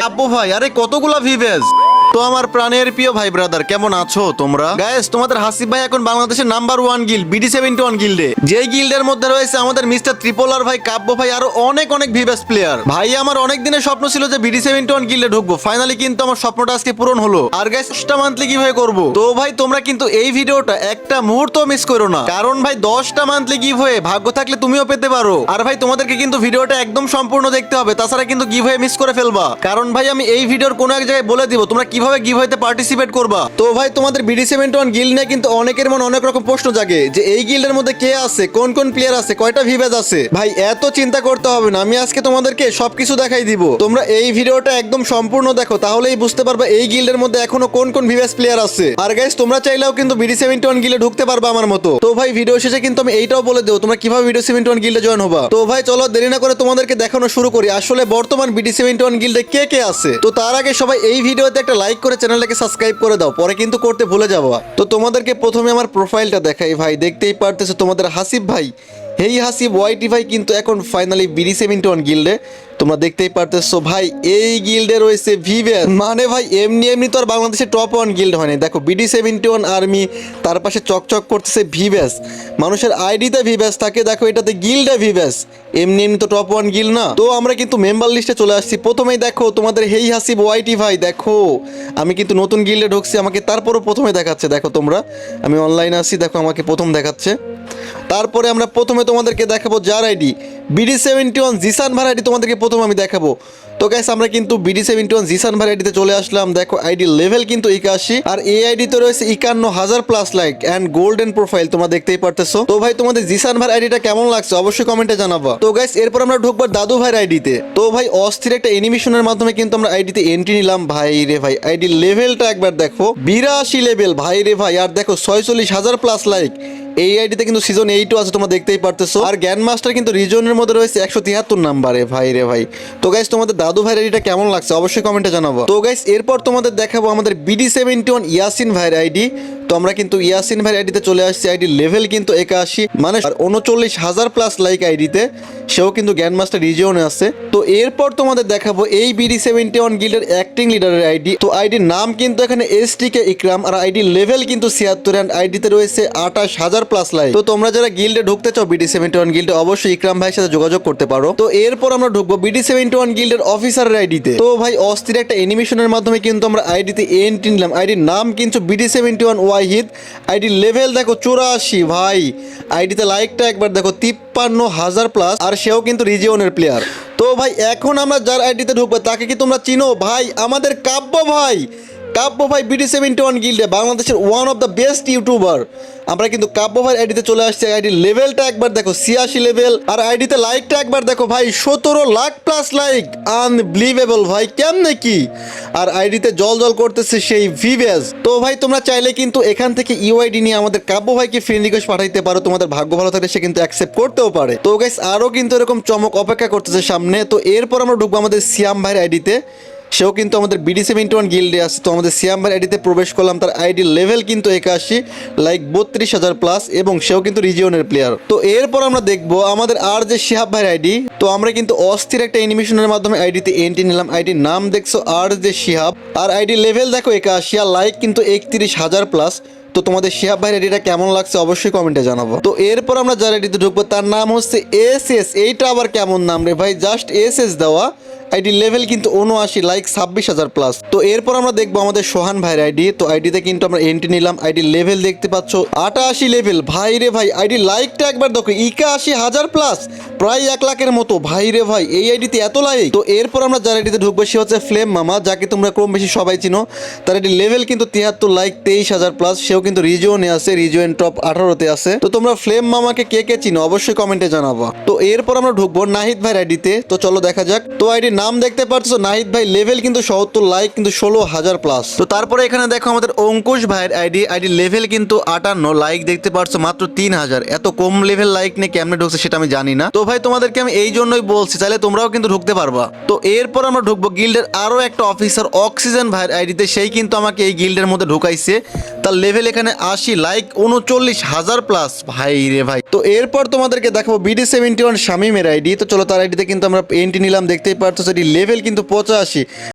আব্বু ভাই, আরে কতগুলা ভিভেজ। তো আমার প্রাণের প্রিয় ভাই ব্রাদার, কেমন আছো তোমরা? গাইস, তোমাদের হাসিব ভাই এখন বাংলাদেশের নাম্বার 1 গিল্ড BD71 গিল্ডে, যেই গিল্ডের মধ্যে রয়েছে আমাদের মিস্টার ট্রিপল আর ভাই, কাব্য ভাই, আরো অনেক অনেক ভিভেজ প্লেয়ার। ভাই আমার অনেক দিনের স্বপ্ন ছিল যে BD71 গিল্ডে ঢুকবো, ফাইনালি কিন্তু আমার স্বপ্নটা আজকে পূরণ হলো। আর গাইস, 10টা মান্থলি কিভাবে করবো? তো ভাই তোমরা কিন্তু এই ভিডিওটা একটা মুহূর্ত মিস করো না, কারণ ভাই 10টা মান্থলি গিভওয়ে ভাগ্য থাকলে তুমিও পেতে পারো। আর ভাই তোমাদেরকে কিন্তু ভিডিওটা একদম সম্পূর্ণ দেখতে হবে, তাছাড়া কিন্তু গিভওয়ে মিস করে ফেলবা। কারণ ভাই আমি এই ভিডিওর কোনো এক জায়গায় বলে দিব তোমরা কিভাবে গিভওয়েতে পার্টিসিপেট করবা। তো ভাই তোমাদের BD71 গিল্ড নিয়ে কিন্তু অনেকের মনে অনেক রকম প্রশ্ন জাগে যে এই গিল্ডের মধ্যে কে আছে, কোন কোন প্লেয়ার আছে, কয়টা ভিভেজ আছে। ভাই এত চিন্তা করতে হবে না, আমি আজকে তোমাদেরকে সবকিছু দেখাই দিব। তোমরা এই ভিডিওটা একদম সম্পূর্ণ দেখো, তাহলেই বুঝতে পারবে এই গিল্ডের মধ্যে এখনো কোন কোন ভিভেজ প্লেয়ার আছে। আর গাইস, তোমরা চাইলেও কিন্তু BD71 গিল্ডে ঢুকতে পারবে আমার মতো। তো ভাই ভিডিও শেষে কিন্তু আমি এইটাও বলে দেবো তোমরা কিভাবে BD71 গিল্ডে জয়েন হবা। তো ভাই চলো দেরি না করে তোমাদেরকে দেখানো শুরু করি আসলে বর্তমান BD71 গিল্ডে কে কে আছে। তো তার আগে সবাই এই ভিডিওতে একটা লাইক করে চ্যানেলটাকে সাবস্ক্রাইব করে দাও, পরে কিন্তু করতে ভুলে যাবো। তো তোমাদেরকে প্রথমে আমার প্রোফাইলটা দেখাই। ভাই দেখতেই পারতেছো তোমাদের হাসিব ভাই, হেই হাসিব ওয়াইটি ভাই কিন্তু এখন ফাইনালি BD71 গিল্ডে, তোমরা দেখতেই পারতেছো। ভাই এই গিল্ডে রয়েছে ভিভেজ, মানে ভাই এমনি এমনি তো আর বাংলাদেশের টপ 1 গিল্ড হয় না। দেখো BD71 আর্মি, তার পাশে চকচক করতেছে ভিভেজ, মানুষের আইডিতে ভিভেজ থাকে, দেখো এটাতে গিল্ডে ভিভেজ, এমনি এমনি তো টপ 1 গিল্ড না। তো আমরা কিন্তু মেম্বার লিস্টে চলে আসছি। প্রথমেই দেখো তোমাদের হেই হাসিব ওয়াইটি ভাই, দেখো আমি কিন্তু নতুন গিল্ডে ঢুকছি, আমাকে তারপরও প্রথমে দেখাচ্ছে। দেখো তোমরা, আমি অনলাইনে আছি, দেখো আমাকে প্রথম দেখাচ্ছে। তারপরে আমরা প্রথমে তোমাদেরকে দেখাবো যার আইডি BD71 জিসান ভাই আইডি তোমাদেরকে প্রথম আমি দেখাবো। তো গাইস আমরা কিন্তু BD71 জিসান ভাই আইডিতে চলে আসলাম। দেখো আইডি লেভেল কিন্তু 81, আর এই আইডিতে রয়েছে 51,000 plus like and golden profile, তোমরা দেখতেই পারতেছো। তো ভাই তোমাদের জিসান ভাই আইডিটা কেমন লাগছে অবশ্যই কমেন্টে জানাবা। তো গাইস এরপর আমরা ঢুকবো দাদু ভাইয়ের আইডিতে। তো ভাই অস্থির একটা অ্যানিমেশনের মাধ্যমে কিন্তু আমরা আইডিতে এন্ট্রি নিলাম। ভাই রে ভাই, আইডি লেভেলটা একবার দেখো, 82 লেভেল ভাই রে ভাই, আর দেখো 46,000 প্লাস লাইক। এই আইডিতে কিন্তু সিজন 8ও আছে, তোমরা দেখতেই পারতেছো। আর গ্র্যান্ড মাস্টার কিন্তু রিজনের মধ্যে রয়েছে 173 নাম্বারে। ভাই রে ভাই, তো গাইস তোমাদের দাদু ভাইয়ের আইডিটা কেমন লাগছে অবশ্যই কমেন্টে জানাবো। তো গাইস এরপর তোমাদের দেখাবো আমাদের BD71 ইয়াসিন ভাইয়ের আইডি। তো আমরা কিন্তু ইয়াসিন ভাইয়ের আইডিতে চলে আসছি। আইডি লেভেল কিন্তু 81, মানে 39,000 প্লাস লাইক আইডিতে, সেও কিন্তু গ্র্যান্ড মাস্টার রিজিয়নে আছে। তো এরপর তোমাদের দেখাবো এই BD71 গিল্ডের অ্যাক্টিং লিডারের আইডি। তো আইডির নাম কিন্তু এখানে STK ইকরাম, আর আইডি লেভেল কিন্তু 76, এন্ড আইডিতে রয়েছে 28,000 প্লাস লাইক। তো তোমরা যারা গিল্ডে ঢুকতে চাও BD71 গিল্ডে, অবশ্যই ইকরাম ভাইয়ের সাথে যোগাযোগ করতে পারো। তো এরপর আমরা ঢুকবো BD71 গিল্ডের অফিসারের আইডিতে। তো ভাই অস্থির একটা অ্যানিমেশনের মাধ্যমে কিন্তু আমরা আইডিতে এন্ট্রি নিলাম। আইডির নাম কিন্তু BD71 ওয়াহিদ, আইডি লেভেল দেখো 84 ভাই, আইডিতে লাইকটা একবার দেখো 53,000 প্লাস, আর সেও কিন্তু রিজিয়নের প্লেয়ার। তো ভাই এখন আমরা যার আইডিতে ঢুকবো তাকে কি তোমরা চিনো? ভাই আমাদের কাব্য ভাই, কাব্য ভাই BD71 গিল্ডে বাংলাদেশের one of the best YouTuber. আমরা কিন্তু কাব্য ভাই আইডিতে চলে আসছি। আইডি লেভেলটা একবার দেখো 86 লেভেল, আর আইডিতে লাইকটা একবার দেখো ভাই 17 লাখ প্লাস লাইক, আনবিলিভেবল ভাই, কেমনে কি। আর আইডিতে জল জল করতেছে সেই ভিভেজ। তো ভাই তোমরা চাইলে কিন্তু এখান থেকে ইউআইডি নিয়ে আমাদের কাব্য ভাইকে ফ্রেন্ড রিকোয়েস্ট পাঠাইতে পারো, তোমাদের ভাগ্য ভালো থাকলে সে কিন্তু অ্যাকসেপ্ট করতেও পারে। তো গাইস আরও কিন্তু এরকম চমক অপেক্ষা করতেছে সামনে। তো এরপর আমরা ঢুকবো আমাদের সিয়াম ভাইয়ের আইডিতে, সেও কিন্তু আমাদের BD71 গিল্ডে আছে। তো আমাদের সিয়াম ভাইয়ের আইডিতে প্রবেশ করলাম, তার আইডি লেভেল কিন্তু 81, লাইক 32,000 প্লাস, এবং সেও কিন্তু রিজিয়নের প্লেয়ার। তো এরপর আমরা দেখবো আমাদের আর যে শিহাব ভাইয়ের আইডি। তো আমরা কিন্তু অস্থির একটা অ্যানিমেশনের মাধ্যমে আইডিতে এন্ট্রি নিলাম। আইডির নাম দেখছো আর যে শিহাব, আর আইডি লেভেল দেখো 81, আর লাইক কিন্তু 31,000 প্লাস। তো তোমাদের শিহাব ভাইয়ের আইডিটা কেমন লাগছে অবশ্যই কমেন্টে জানাবো। তো এরপর আমরা যার আইডিতে ঢুকবো তার নাম হচ্ছে SS, এইটা আবার কেমন নাম রে ভাই, জাস্ট SS দেওয়া। আইডি লেভেল কিন্তু 79, লাইক 26,000 প্লাস। তো এরপর আমরা দেখবো আমাদের সোহান ভাইয়ের আইডি। তো আইডিতে কিন্তু আমরা এন্ট্রি নিলাম। আইডি লেভেল দেখতে পাচ্ছ 88 লেভেল, ভাই রে ভাই, আইডি লাইকটা একবার দেখো 81,000 প্লাস, প্রায় 1 লাখের মতো। ভাই রে ভাই, এই আইডিতে এত লাইক। তো এরপর আমরা যার আইডিতে ঢুকবো সে হচ্ছে ফ্লেম মামা, যাকে তোমরা কম বেশি সবাই চিনো। তার আইডি লেভেল কিন্তু 73, লাইক 23,000 প্লাস, সেও কিন্তু রিজিয়নে আছে, রিজিয়ন টপ 18তে আছে। তো তোমরা ফ্লেম মামাকে কে কে চিনো অবশ্যই কমেন্টে জানাবো। তো এরপর আমরা ঢুকবো নাহিদ ভাইয়ের আইডিতে। তো চলো দেখা যাক। তো আইডির নাম দেখতে পারছো নাহিদ ভাই, লেভেল কিন্তু 70, লাইক কিন্তু 16,000 প্লাস। তো তারপরে এখানে দেখো আমাদের অঙ্কুশ ভাইয়ের আইডি। আইডি লেভেল কিন্তু 58, লাইক দেখতে পারছো মাত্র 3,000। এত কম লেভেল লাইক নিয়ে কেমনে ঢুকছে সেটা আমি জানি না। তো ভাই তোমাদেরকে আমি এই জন্যই বলছি, চাইলে তোমরাও কিন্তু ঢুকতে পারবা। তো এরপর আমরা ঢুকবো গিল্ডের আরো একটা অফিসার অক্সিজেন ভাইয়ের আইডিতে, সেই কিন্তু আমাকে এই গিল্ডের মধ্যে ঢুকাইছে। তার লেভেল এখানে 80, লাইক 39,000 প্লাস। ভাই রে ভাই, তো এরপর তোমাদেরকে দেখাবো BD71 শামিমের আইডি। তো চলো তার আইডিতে কিন্তু আমরা এন্ট্রি নিলাম, দেখতেই পারছো এটি লেভেল কিন্তু 85,